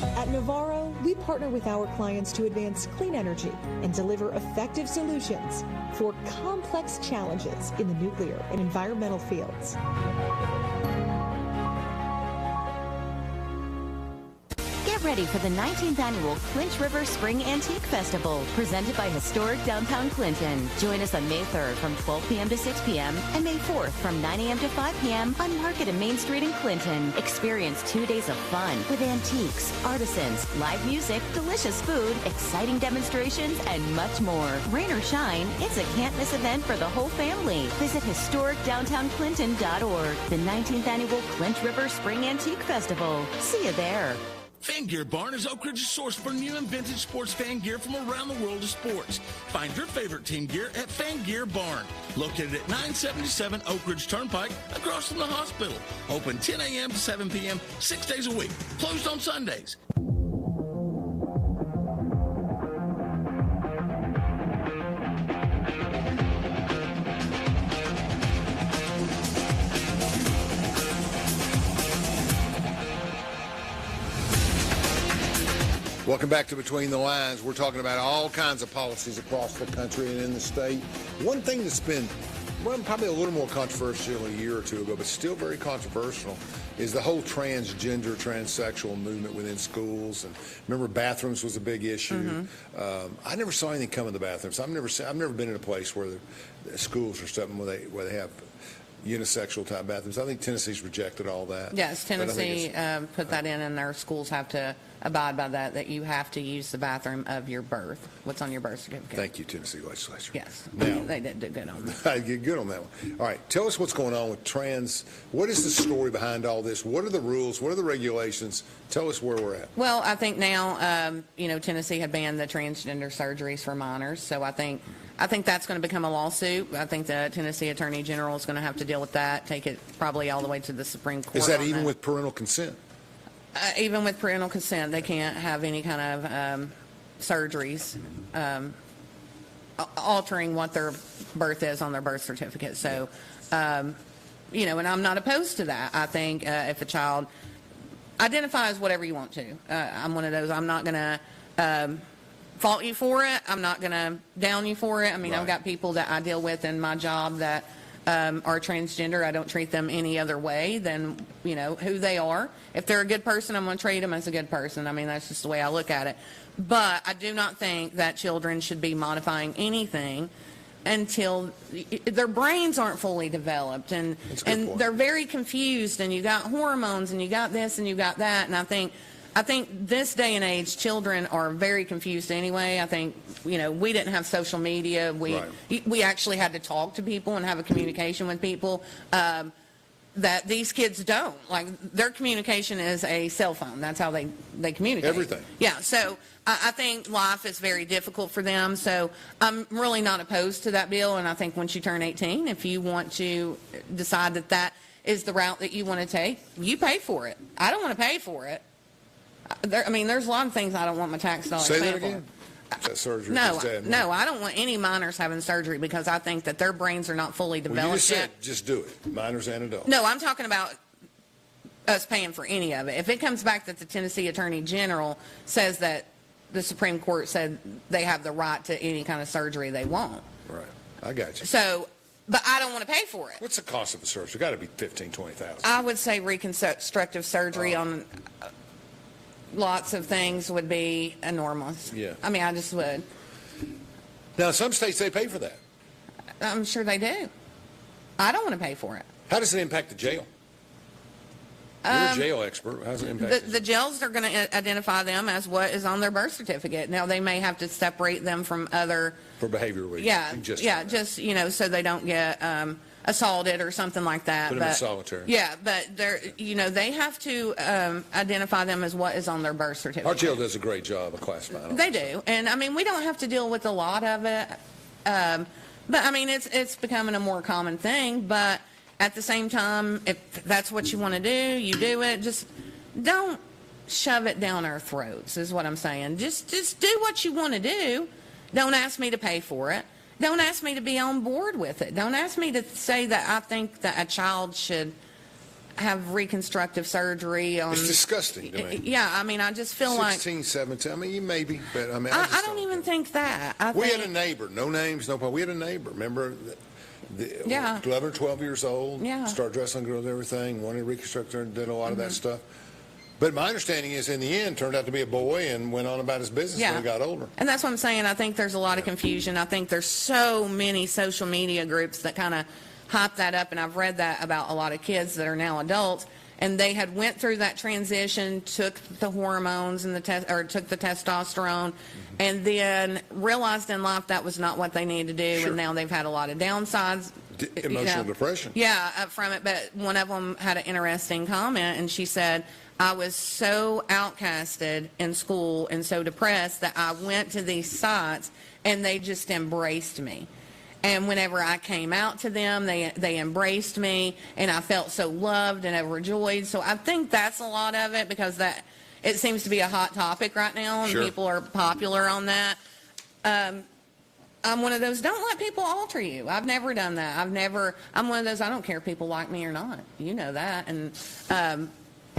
At Navarro, we partner with our clients to advance clean energy and deliver effective solutions for complex challenges in the nuclear and environmental fields. Get ready for the 19th annual Clinch River Spring Antique Festival, presented by historic downtown Clinton. Join us on May 3rd from 12 p.m. to 6 p.m. and May 4th from 9 a.m. to 5 p.m. on Market and Main Street in Clinton. Experience 2 days of fun with antiques, artisans, live music, delicious food, exciting demonstrations, and much more. Rain or shine, it's a can't-miss event for the whole family. Visit historicdowntownclinton.org. The 19th annual Clinch River Spring Antique Festival. See you there. Fan Gear Barn is Oak Ridge's source for new and vintage sports fan gear from around the world of sports. Find your favorite team gear at Fan Gear Barn, located at 977 Oak Ridge Turnpike, across from the hospital. Open 10 a.m. to 7 p.m., 6 days a week. Closed on Sundays. Welcome back to Between the Lines. We're talking about all kinds of policies across the country and in the state. One thing that's been probably a little more controversial a year or two ago, but still very controversial, is the whole transgender, transsexual movement within schools. And remember, bathrooms was a big issue. I never saw anything come in the bathrooms. I've never been in a place where the schools or something where they have unisex type bathrooms. I think Tennessee's rejected all that. Yes, Tennessee put that in, and our schools have to abide by that you have to use the bathroom of your birth, what's on your birth certificate. Thank you, Tennessee legislature. Yes, now, they did do good on that. I get good on that one. All right, tell us what's going on with trans. What is the story behind all this? What are the rules? What are the regulations? Tell us where we're at. Well, I think now, Tennessee had banned the transgender surgeries for minors, so I think that's going to become a lawsuit. I think the Tennessee Attorney General is going to have to deal with that, take it probably all the way to the Supreme Court. Is that even with parental consent? Even with parental consent, they can't have any kind of surgeries altering what their birth is on their birth certificate. So, and I'm not opposed to that. I think if a child identifies whatever you want to, I'm one of those. I'm not going to fault you for it. I'm not going to down you for it. I mean, I've got people that I deal with in my job that are transgender. I don't treat them any other way than, who they are. If they're a good person, I'm going to treat them as a good person. I mean, that's just the way I look at it. But I do not think that children should be modifying anything until their brains aren't fully developed, and they're very confused, and you got hormones, and you got this, and you got that, and I think this day and age, children are very confused anyway. I think, we didn't have social media. We actually had to talk to people and have a communication with people. that these kids don't. Like, their communication is a cell phone. That's how they communicate. Everything. Yeah, so I think life is very difficult for them. So I'm really not opposed to that bill, and I think once you turn 18, if you want to decide that that is the route that you want to take, you pay for it. I don't want to pay for it. There's a lot of things I don't want my tax dollars Say paying that again? That surgery No, I don't want any minors having surgery because I think that their brains are not fully developed Well, you just yet. said just do it, minors and adults. No, I'm talking about us paying for any of it. If it comes back that the Tennessee Attorney General says that the Supreme Court said they have the right to any kind of surgery they want. Right. I got you. So, but I don't want to pay for it. What's the cost of a surgery? Got to be $15,000, $20,000. I would say reconstructive surgery on lots of things would be enormous. Yeah. I just would. Now, some states, they pay for that. I'm sure they do. I don't want to pay for it. How does it impact the jail? You're a jail expert. How does it impact the jails are going to identify them as what is on their birth certificate. Now, they may have to separate them from other... For behavioral reasons. Yeah, so they don't get assaulted or something like that. Put them in solitary. Yeah, but they have to identify them as what is on their birth certificate. Our jail does a great job of classifying. They do, and we don't have to deal with a lot of it, but it's becoming a more common thing. But at the same time, if that's what you want to do, you do it. Just don't shove it down our throats. Is what I'm saying. Just do what you want to do. Don't ask me to pay for it. Don't ask me to be on board with it. Don't ask me to say that I think that a child should have reconstructive surgery on... It's disgusting to me. Yeah, I just feel 16, 17, maybe, but I don't even think that. We had a neighbor, no names, no problem. We had a neighbor, remember? 11 or 12 years old, started dressing girls and everything, wanted to reconstruct her and did a lot of that stuff. But my understanding is, in the end, turned out to be a boy and went on about his business when he got older. And that's what I'm saying. I think there's a lot of confusion. I think there's so many social media groups that kind of hype that up, and I've read that about a lot of kids that are now adults, and they had went through that transition, took the hormones and took the testosterone, and then realized in life that was not what they needed to do, and now they've had a lot of downsides. Emotional depression. Yeah, from it. But one of them had an interesting comment, and she said, I was so outcasted in school and so depressed that I went to these sites and they just embraced me. And whenever I came out to them, they embraced me, and I felt so loved and overjoyed. So I think that's a lot of it, because it seems to be a hot topic right now, and people are popular on that. I'm one of those, don't let people alter you. I've never done that. I'm one of those, I don't care if people like me or not. You know that. And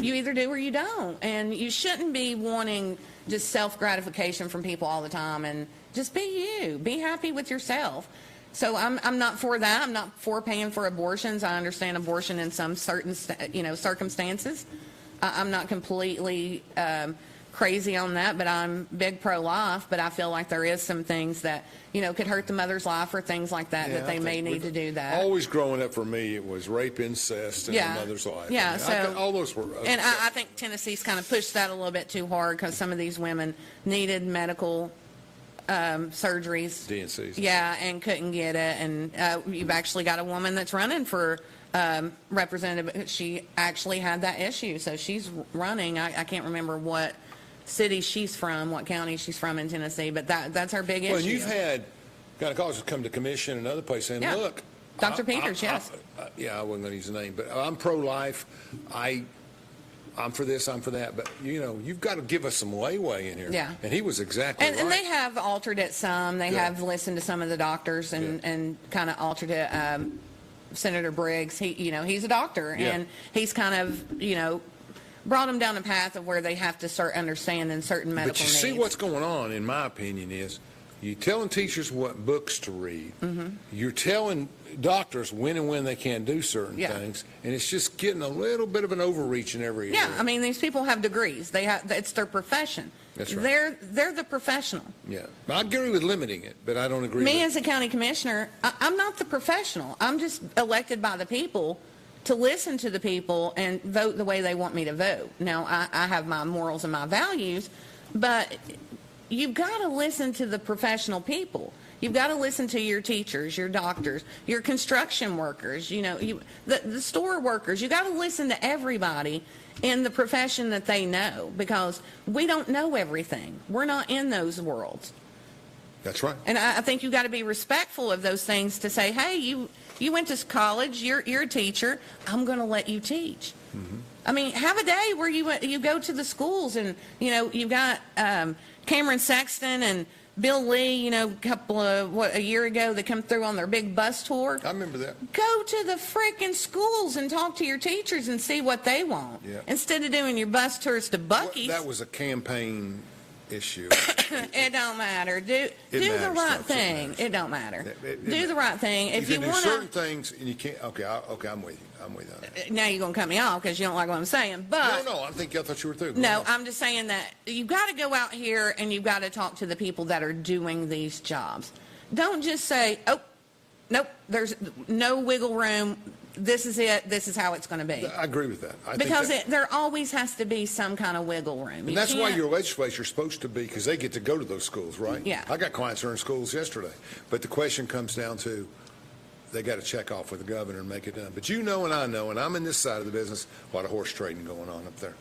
you either do or you don't. And you shouldn't be wanting just self-gratification from people all the time. And just be you. Be happy with yourself. So I'm not for that. I'm not for paying for abortions. I understand abortion in some certain circumstances. I'm not completely crazy on that, but I'm big pro-life. But I feel like there is some things that could hurt the mother's life or things like that that they may need to do that. Always growing up for me, it was rape, incest, and the mother's life. Yeah, so all those were. And I think Tennessee's kind of pushed that a little bit too hard, because some of these women needed medical surgeries. DNCs. Yeah, and couldn't get it. And you've actually got a woman that's running for representative. She actually had that issue, so she's running. I can't remember what city she's from, what county she's from in Tennessee, but that's our big issue. Well, you've had gynecologists come to commission and other places saying, look. Dr. Peters, yes. I wasn't going to use the name, but I'm pro-life. I'm for this, I'm for that, but you've got to give us some leeway in here. Yeah. And he was exactly right. And they have altered it some. They have listened to some of the doctors and kind of altered it. Senator Briggs, he's a doctor, and he's kind of, brought them down a path of where they have to start understanding certain medical needs. But you see what's going on, in my opinion, is you're telling teachers what books to read. You're telling doctors when and when they can do certain things, and it's just getting a little bit of an overreach in every area. Yeah, these people have degrees. It's their profession. That's right. They're the professional. Yeah, I agree with limiting it, but I don't agree. Me as a county commissioner, I'm not the professional. I'm just elected by the people to listen to the people and vote the way they want me to vote. Now, I have my morals and my values, but you've got to listen to the professional people. You've got to listen to your teachers, your doctors, your construction workers, the store workers. You got to listen to everybody in the profession that they know, because we don't know everything. We're not in those worlds. That's right. And I think you got to be respectful of those things to say, hey, you went to college, you're a teacher, I'm going to let you teach. Mm-hmm. I mean, have a day where you go to the schools and, you've got Cameron Sexton and Bill Lee, a year ago, they come through on their big bus tour. I remember that. Go to the freaking schools and talk to your teachers and see what they want. Yeah. Instead of doing your bus tours to Buc-ee's. That was a campaign issue. It don't matter. Do the right thing. It don't matter. Do the right thing. If you want to certain things and you can't. Okay, I'm with you. I'm with you on that. Now you're gonna cut me off because you don't like what I'm saying. But no, I thought you were through. No, I'm just saying that you've got to go out here and you've got to talk to the people that are doing these jobs. Don't just say, oh, nope, there's no wiggle room. This is it. This is how it's going to be. I agree with that. Because there always has to be some kind of wiggle room. And that's why your legislature's supposed to be, because they get to go to those schools, right? Yeah. I got clients who are in schools yesterday. But the question comes down to, they got to check off with the governor and make it done. But and I know, and I'm in this side of the business, a lot of horse trading going on up there.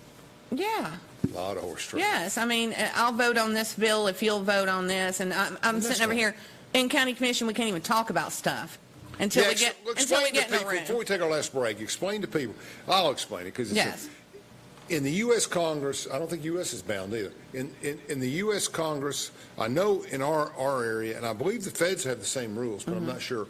Yeah. A lot of horse trading. Yes. I mean, I'll vote on this bill if you'll vote on this. And I'm sitting over here in county commission, we can't even talk about stuff. Until we get in the room. Before we take our last break, explain to people. I'll explain it because in the U.S. Congress, I don't think U.S. is bound either. In the U.S. Congress, I know in our area, and I believe the feds have the same rules, but I'm not sure.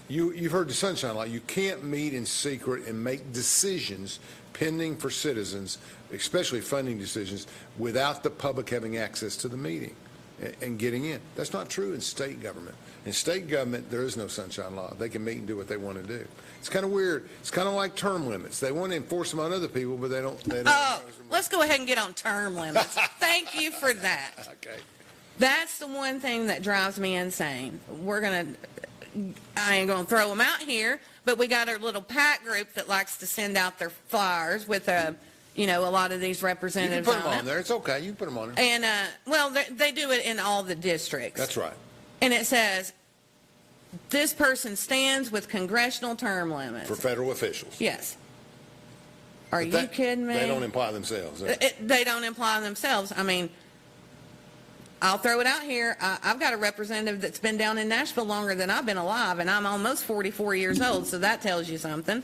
You've heard the Sunshine Law. You can't meet in secret and make decisions pending for citizens, especially funding decisions, without the public having access to the meeting and getting in. That's not true in state government. In state government, there is no sunshine law. They can meet and do what they want to do. It's kind of weird. It's kind of like term limits. They want to enforce them on other people, but they don't. Oh, let's go ahead and get on term limits. Thank you for that. Okay. That's the one thing that drives me insane. I ain't going to throw them out here, but we got our little PAC group that likes to send out their flyers with a lot of these representatives on it. You can put them on there. It's okay. You can put them on there. And, they do it in all the districts. That's right. And it says, this person stands with congressional term limits. For federal officials. Yes. Are you kidding me? They don't imply themselves. They don't imply themselves. I mean, I'll throw it out here. I've got a representative that's been down in Nashville longer than I've been alive, and I'm almost 44 years old, so that tells you something.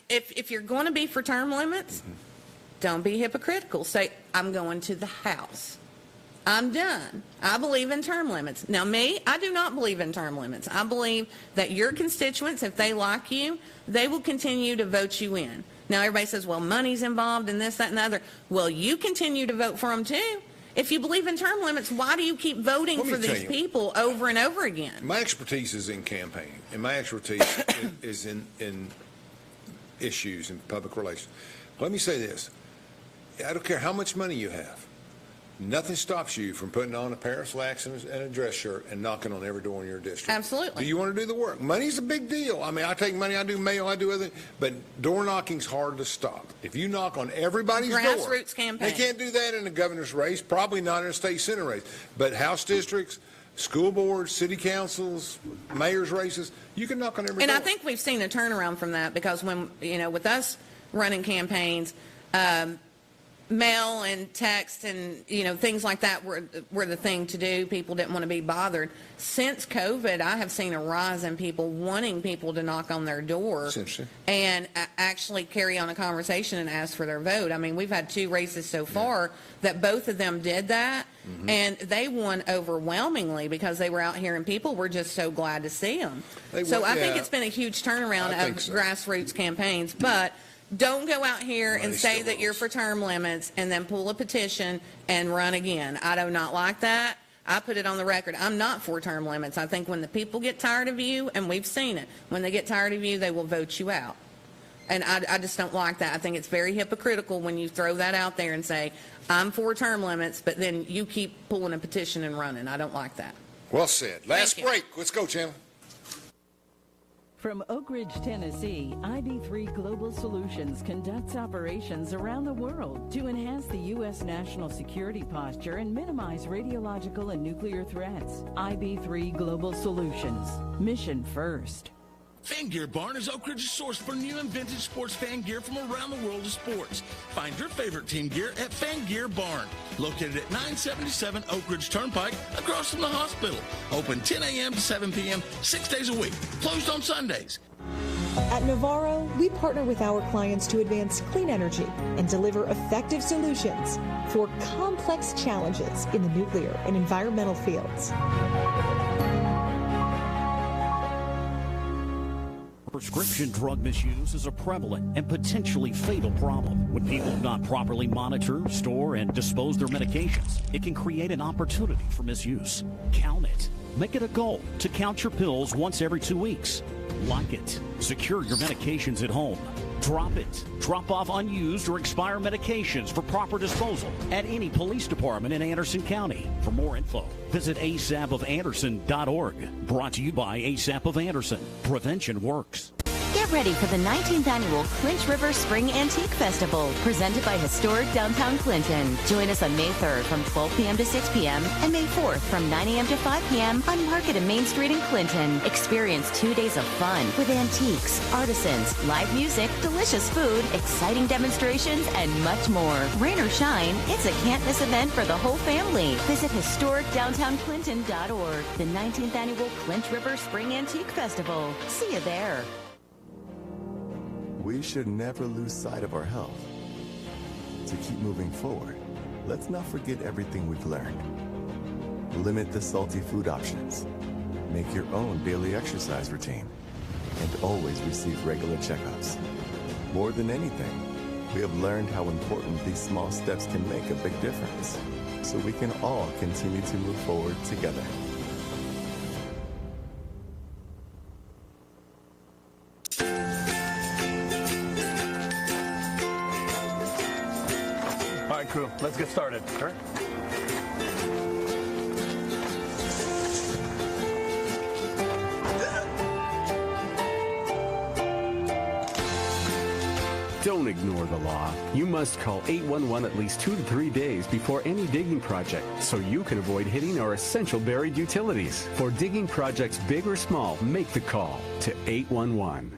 If you're going to be for term limits, don't be hypocritical. Say, I'm going to the House. I'm done. I believe in term limits. Now, I do not believe in term limits. I believe that your constituents, if they like you, they will continue to vote you in. Now, everybody says, well, money's involved in this, that, and the other. Well, you continue to vote for them, too. If you believe in term limits, why do you keep voting for these people over and over again? My expertise is in campaigning, and my expertise is in issues in public relations. Let me say this. I don't care how much money you have. Nothing stops you from putting on a pair of slacks and a dress shirt and knocking on every door in your district. Absolutely. Do you want to do the work? Money's a big deal. I mean, I take money, I do mail, I do other, but door knocking's hard to stop. If you knock on everybody's door, grassroots campaign. They can't do that in a governor's race, probably not in a state senate race, but House districts, school boards, city councils, mayor's races, you can knock on every door. And I think we've seen a turnaround from that because when, with us running campaigns, mail and text and things like that were the thing to do. People didn't want to be bothered. Since COVID, I have seen a rise in people wanting people to knock on their door and actually carry on a conversation and ask for their vote. I mean, we've had 2 races so far that both of them did that, and they won overwhelmingly because they were out here and people were just so glad to see them. I think it's been a huge turnaround of grassroots campaigns, but don't go out here and say that you're for term limits and then pull a petition and run again. I do not like that. I put it on the record. I'm not for term limits. I think when the people get tired of you, and we've seen it, when they get tired of you, they will vote you out. And I just don't like that. I think it's very hypocritical when you throw that out there and say, I'm for term limits, but then you keep pulling a petition and running. I don't like that. Well said. Last break. Let's go, Chandler. From Oak Ridge, Tennessee, IB3 Global Solutions conducts operations around the world to enhance the U.S. national security posture and minimize radiological and nuclear threats. IB3 Global Solutions. Mission first. Fan Gear Barn is Oak Ridge's source for new and vintage sports fan gear from around the world of sports. Find your favorite team gear at Fan Gear Barn, located at 977 Oak Ridge Turnpike, across from the hospital. Open 10 a.m. to 7 p.m., 6 days a week. Closed on Sundays. At Navarro, we partner with our clients to advance clean energy and deliver effective solutions for complex challenges in the nuclear and environmental fields. Prescription drug misuse is a prevalent and potentially fatal problem. When people do not properly monitor, store, and dispose their medications, it can create an opportunity for misuse. Count it. Make it a goal to count your pills once every 2 weeks. Like it. Secure your medications at home. Drop it. Drop off unused or expired medications for proper disposal at any police department in Anderson County. For more info, visit asapofanderson.org. Brought to you by ASAP of Anderson. Prevention works. Get ready for the 19th annual Clinch River Spring Antique Festival, presented by historic downtown Clinton. Join us on May 3rd from 12 p.m. to 6 p.m. and May 4th from 9 a.m. to 5 p.m. on Market and Main Street in Clinton. Experience 2 days of fun with antiques, artisans, live music, delicious food, exciting demonstrations, and much more. Rain or shine, it's a can't-miss event for the whole family. Visit historicdowntownclinton.org. The 19th annual Clinch River Spring Antique Festival. See you there. We should never lose sight of our health. To keep moving forward, let's not forget everything we've learned. Limit the salty food options. Make your own daily exercise routine. And always receive regular checkups. More than anything, we have learned how important these small steps can make a big difference. So we can all continue to move forward together. All right, crew, let's get started. Sure. Don't ignore the law. You must call 811 at least 2 to 3 days before any digging project so you can avoid hitting our essential buried utilities. For digging projects big or small, make the call to 811.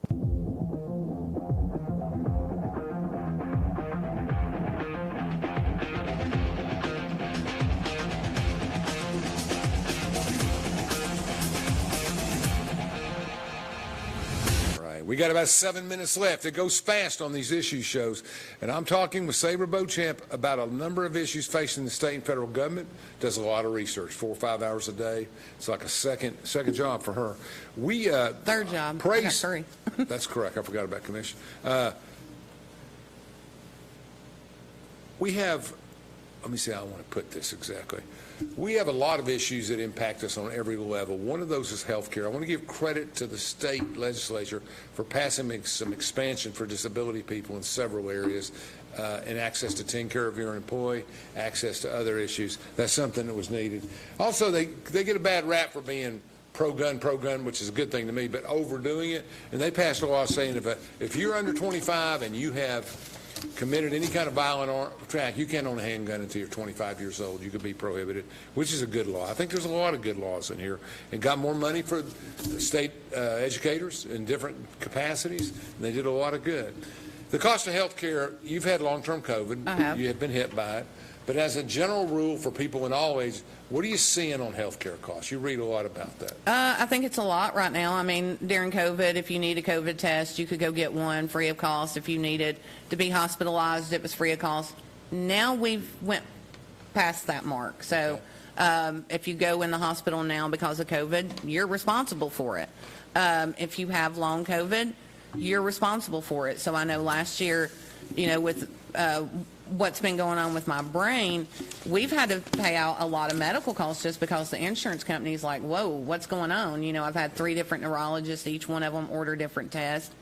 We got about 7 minutes left. It goes fast on these issue shows. And I'm talking with Sabra Beauchamp about a number of issues facing the state and federal government. Does a lot of research, 4 or 5 hours a day. It's like a second job for her. We third job. Praise. Sorry. That's correct. I forgot about commission. We have, let me see how I want to put this exactly. We have a lot of issues that impact us on every level. One of those is health care. I want to give credit to the state legislature for passing some expansion for disability people in several areas, and access to 10 care of your employee, access to other issues. That's something that was needed. Also, they get a bad rap for being pro-gun, which is a good thing to me, but overdoing it. And they passed a law saying if you're under 25 and you have committed any kind of violent attack, you can't own a handgun until you're 25 years old. You could be prohibited, which is a good law. I think there's a lot of good laws in here, and got more money for state educators in different capacities, and they did a lot of good. The cost of health care, you've had long-term COVID. I have. You have been hit by it. But as a general rule for people in all ages, what are you seeing on health care costs? You read a lot about that. I think it's a lot right now. I mean, during COVID, if you need a COVID test, you could go get one free of cost. If you needed to be hospitalized, it was free of cost. Now we've went past that mark. So if you go in the hospital now because of COVID, you're responsible for it. If you have long COVID, you're responsible for it. So I know last year, with what's been going on with my brain, we've had to pay out a lot of medical costs just because the insurance company's like, whoa, what's going on? I've had 3 different neurologists, each one of them order different tests.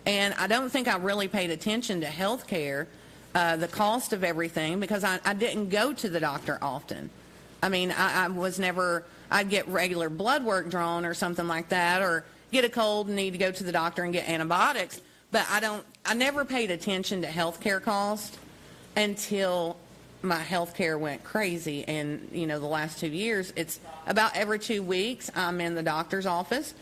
And I don't think I really paid attention to health care, the cost of everything, because I didn't go to the doctor often. I mean, I was never, I'd get regular blood work drawn or something like that, or get a cold and need to go to the doctor and get antibiotics. But I never paid attention to healthcare costs until my healthcare went crazy. And, the last 2 years, it's about every 2 weeks I'm in the doctor's office,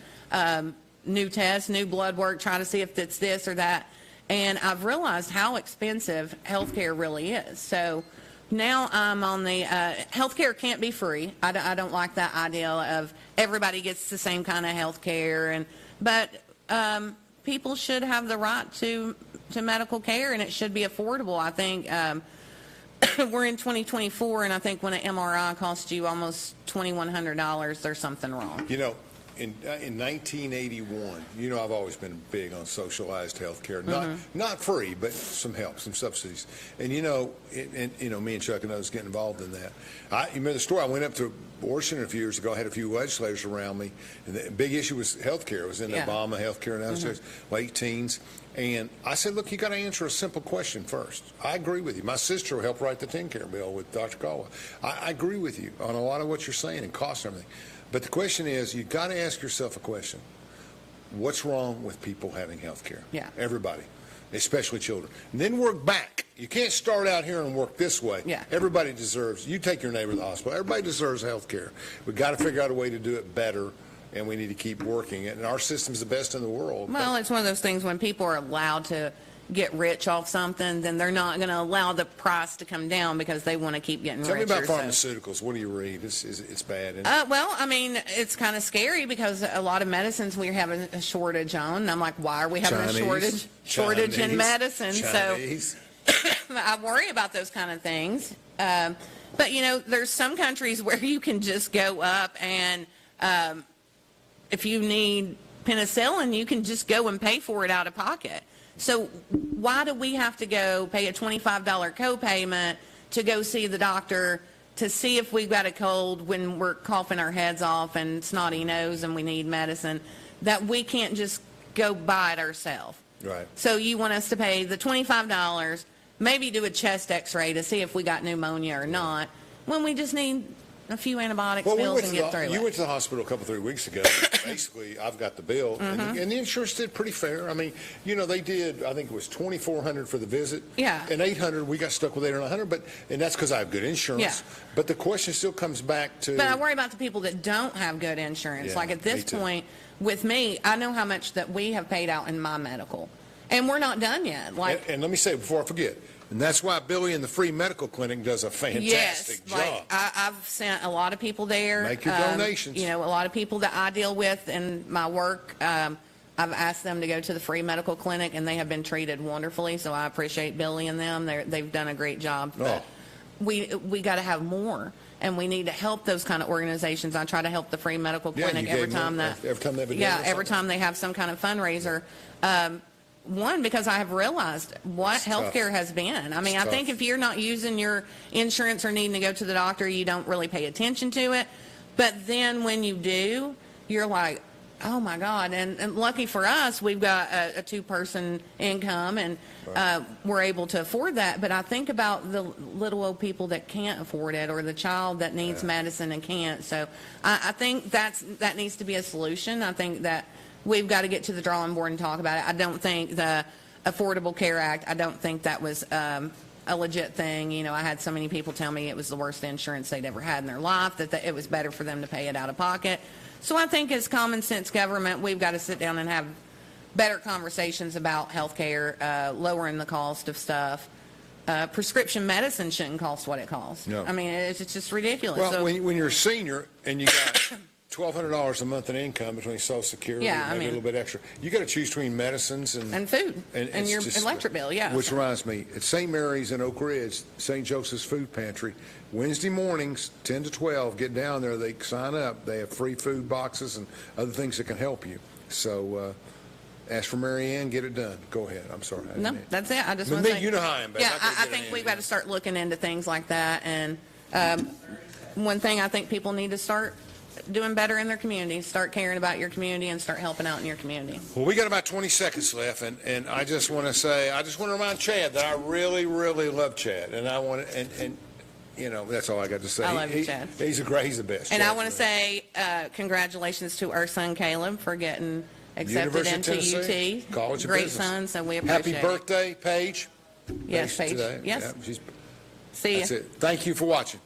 new tests, new blood work, trying to see if it's this or that. And I've realized how expensive healthcare really is. So now I'm on the healthcare can't be free. I don't like that idea of everybody gets the same kind of healthcare, but people should have the right to medical care, and it should be affordable. I think we're in 2024, and I think when an MRI costs you almost $2,100, there's something wrong. In 1981, I've always been big on socialized health care. Not free, but some help, some subsidies. And, me and Chuck and others get involved in that. You remember the story? I went up to Washington a few years ago. I had a few legislators around me. And the big issue was health care. It was in the Obama health care announcements, late teens. And I said, look, you got to answer a simple question first. I agree with you. My sister will help write the TennCare bill with Dr. Caldwell. I agree with you on a lot of what you're saying and cost and everything. But the question is, you've got to ask yourself a question. What's wrong with people having health care? Yeah. Everybody, especially children. And then work back. You can't start out here and work this way. Yeah. Everybody deserves, you take your neighbor to the hospital, everybody deserves health care. We've got to figure out a way to do it better, and we need to keep working it. And our system's the best in the world. Well, it's one of those things when people are allowed to get rich off something, then they're not going to allow the price to come down because they want to keep getting richer. Tell me about pharmaceuticals. What do you read? It's bad, isn't it? Well, I mean, it's kind of scary because a lot of medicines we're having a shortage on. And I'm like, why are we having a shortage in medicine? Chinese. So I worry about those kind of things. But, there's some countries where you can just go up and if you need penicillin, you can just go and pay for it out of pocket. So why do we have to go pay a $25 copayment to go see the doctor to see if we've got a cold when we're coughing our heads off and snotty nose and we need medicine, that we can't just go buy it ourselves? Right. So you want us to pay the $25, maybe do a chest x-ray to see if we got pneumonia or not, when we just need a few antibiotics pills and get through it. You went to the hospital a couple, 3 weeks ago. Basically, I've got the bill, and the insurance did pretty fair. I mean, they did, I think it was $2,400 for the visit. Yeah. And $800, we got stuck with $800, and that's because I have good insurance. Yeah. But the question still comes back to... But I worry about the people that don't have good insurance. Yeah, like at this point, with me, I know how much that we have paid out in my medical, and we're not done yet. And let me say, before I forget, and that's why Billy in the free medical clinic does a fantastic job. Like I've sent a lot of people there. Make your donations. A lot of people that I deal with in my work, I've asked them to go to the free medical clinic, and they have been treated wonderfully. So I appreciate Billy and them. They've done a great job. But we got to have more, and we need to help those kind of organizations. I try to help the free medical clinic every time they have some kind of fundraiser. One, because I have realized what healthcare has been. I mean, I think if you're not using your insurance or needing to go to the doctor, you don't really pay attention to it. But then when you do, you're like, oh my God. And lucky for us, we've got a two-person income, and we're able to afford that. But I think about the little old people that can't afford it, or the child that needs medicine and can't. So I think that needs to be a solution. I think that we've got to get to the drawing board and talk about it. I don't think the Affordable Care Act, I don't think that was a legit thing. I had so many people tell me it was the worst insurance they'd ever had in their life, that it was better for them to pay it out of pocket. So I think as common sense government, we've got to sit down and have better conversations about health care, lowering the cost of stuff. Prescription medicine shouldn't cost what it costs. No. I mean, it's just ridiculous. Well, when you're a senior and you got $1,200 a month in income between Social Security and maybe a little bit extra, you got to choose between medicines and food and your electric bill. Which reminds me, at St. Mary's in Oak Ridge, St. Joseph's Food Pantry, Wednesday mornings 10 to 12, get down there, they sign up, they have free food boxes and other things that can help you. So ask for Mary Ann, get it done. Go ahead. I'm sorry. No, that's it. I just want to say, you know how I am, babe. I think we've got to start looking into things like that. And one thing I think people need to start doing better in their community, start caring about your community, and start helping out in your community. Well, we got about 20 seconds left, and I just want to remind Chad that I really, really love Chad, and I want to, and that's all I got to say. I love you, Chad. He's the best. And I want to say congratulations to our son Caleb for getting accepted University of into Tennessee, UT. College of Great Business. son, so we appreciate Happy it. birthday, Paige. Yes, Paige. Today. Yes. Yeah, See ya. that's it. Thank you for watching.